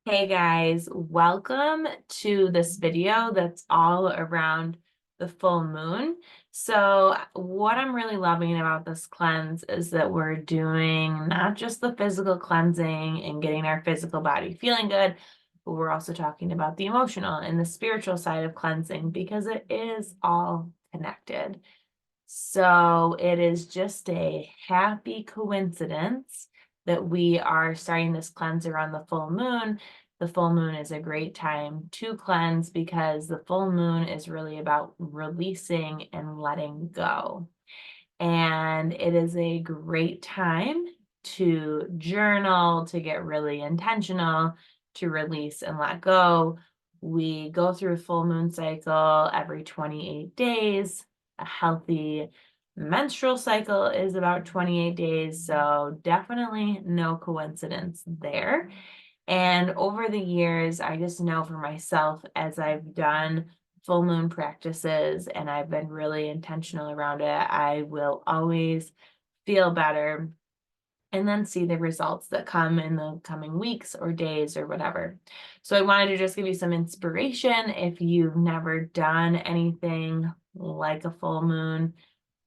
Hey guys, welcome to this video that's all around the full moon. So what I'm really loving about this cleanse is that we're doing not just the physical cleansing and getting our physical body feeling good, but we're also talking about the emotional and the spiritual side of cleansing because it is all connected. So it is just a happy coincidence that we are starting this cleanse around the full moon. The full moon is a great time to cleanse because the full moon is really about releasing and letting go. And it is a great time to journal, to get really intentional, to release and let go. We go through a full moon cycle every 28 days. A healthy menstrual cycle is about 28 days, so definitely no coincidence there. And over the years, I just know for myself as I've done full moon practices and I've been really intentional around it, I will always feel better and then see the results that come in the coming weeks or days or whatever. So I wanted to just give you some inspiration if you've never done anything like a full moon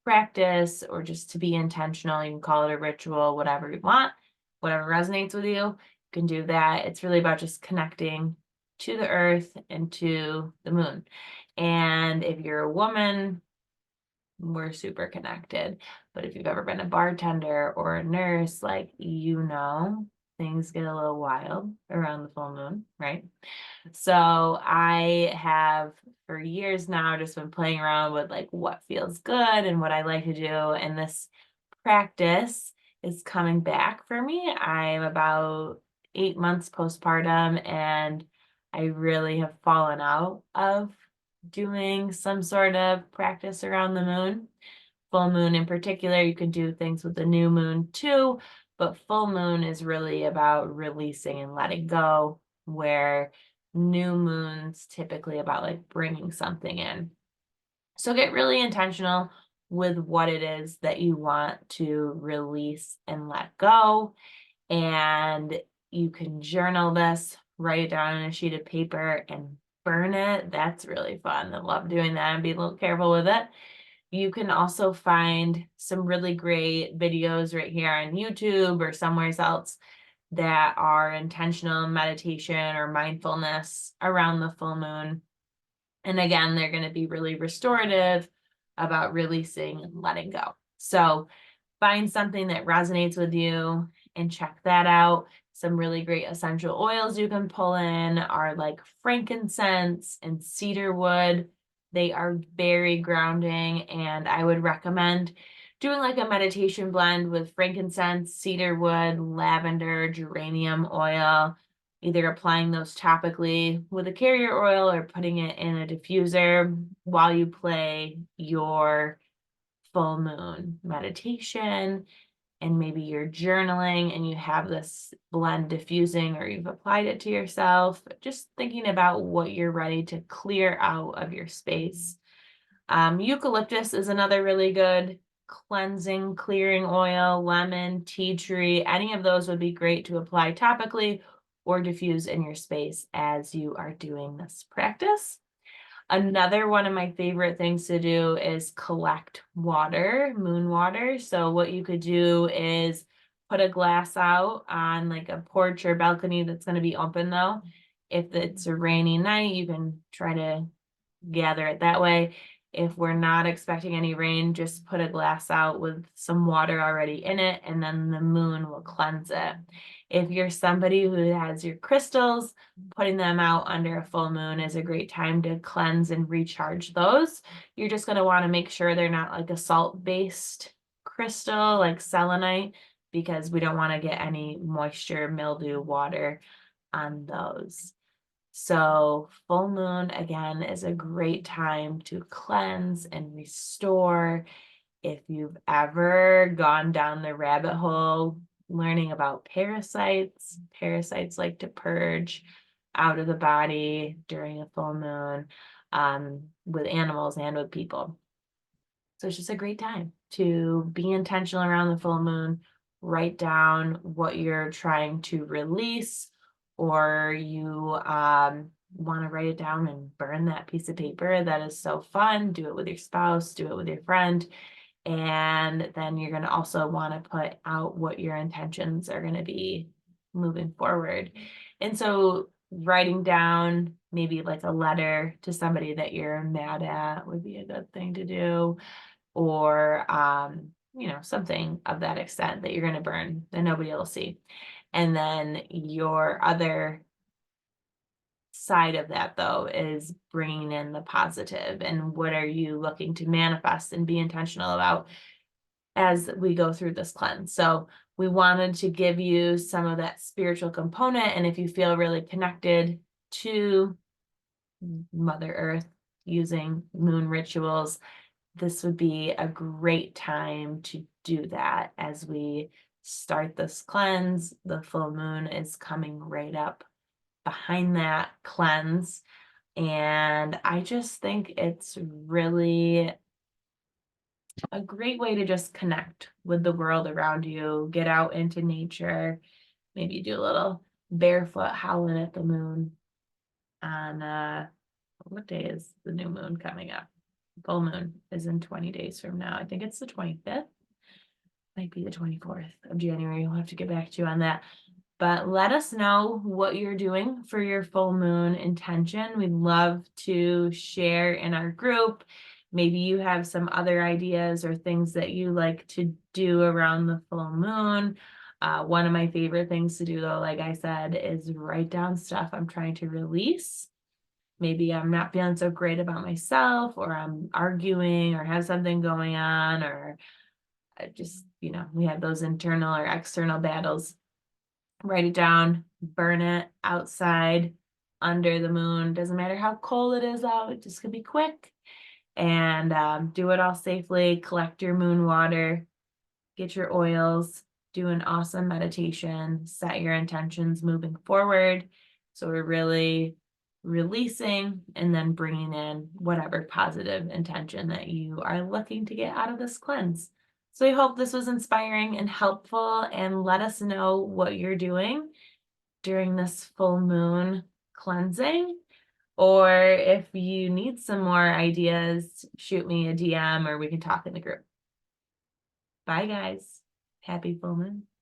practice or just to be intentional. You can call it a ritual, whatever you want, whatever resonates with you, you can do that. It's really about just connecting to the earth and to the moon. And if you're a woman, we're super connected. But if you've ever been a bartender or a nurse, like, things get a little wild around the full moon, right? So I have for years now just been playing around with like what feels good and what I like to do. And this practice is coming back for me. I'm about 8 months postpartum and I really have fallen out of doing some sort of practice around the moon. Full moon in particular, you can do things with the new moon too, but full moon is really about releasing and letting go, where new moons typically about like bringing something in. So get really intentional with what it is that you want to release and let go. And you can journal this, write it down on a sheet of paper and burn it. That's really fun. I love doing that and be a little careful with it. You can also find some really great videos right here on YouTube or somewhere else that are intentional meditation or mindfulness around the full moon. And again, they're going to be really restorative about releasing and letting go. So find something that resonates with you and check that out. Some really great essential oils you can pull in are like frankincense and cedar wood. They are very grounding, and I would recommend doing like a meditation blend with frankincense, cedar wood, lavender, geranium oil, either applying those topically with a carrier oil or putting it in a diffuser while you play your full moon meditation, and maybe you're journaling and you have this blend diffusing or you've applied it to yourself, just thinking about what you're ready to clear out of your space. Eucalyptus is another really good cleansing, clearing oil, lemon, tea tree, any of those would be great to apply topically or diffuse in your space as you are doing this practice. Another one of my favorite things to do is collect water, moon water. So what you could do is put a glass out on like a porch or balcony that's going to be open though. If it's a rainy night, you can try to gather it that way. If we're not expecting any rain, just put a glass out with some water already in it, and then the moon will cleanse it. If you're somebody who has your crystals, putting them out under a full moon is a great time to cleanse and recharge those. You're just going to want to make sure they're not like a salt-based crystal like selenite, because we don't want to get any moisture, mildew, water on those. So full moon, again, is a great time to cleanse and restore. If you've ever gone down the rabbit hole learning about parasites, parasites like to purge out of the body during a full moon, with animals and with people. So it's just a great time to be intentional around the full moon, write down what you're trying to release or you want to write it down and burn that piece of paper. That is so fun. Do it with your spouse, do it with your friend. And then you're going to also want to put out what your intentions are going to be moving forward. And so writing down maybe like a letter to somebody that you're mad at would be a good thing to do, or something of that extent that you're going to burn that nobody will see. And then your other side of that, though, is bringing in the positive, and what are you looking to manifest and be intentional about as we go through this cleanse. So we wanted to give you some of that spiritual component, and if you feel really connected to Mother Earth using moon rituals, this would be a great time to do that as we start this cleanse. The full moon is coming right up behind that cleanse. And I just think it's really a great way to just connect with the world around you, get out into nature, maybe do a little barefoot howling at the moon on what day is the new moon coming up? Full moon is in 20 days from now. I think it's the 25th. Might be the 24th of January. We'll have to get back to you on that. But let us know what you're doing for your full moon intention. We'd love to share in our group. Maybe you have some other ideas or things that you like to do around the full moon. One of my favorite things to do, though, like I said, is write down stuff I'm trying to release. Maybe I'm not feeling so great about myself, or I'm arguing or have something going on, or just, we have those internal or external battles. Write it down, burn it outside under the moon. Doesn't matter how cold it is out, it just could be quick. And do it all safely. Collect your moon water, get your oils, do an awesome meditation, set your intentions moving forward. So we're really releasing and then bringing in whatever positive intention that you are looking to get out of this cleanse. So I hope this was inspiring and helpful, and let us know what you're doing during this full moon cleansing. Or if you need some more ideas, shoot me a DM or we can talk in the group. Bye, guys. Happy full moon.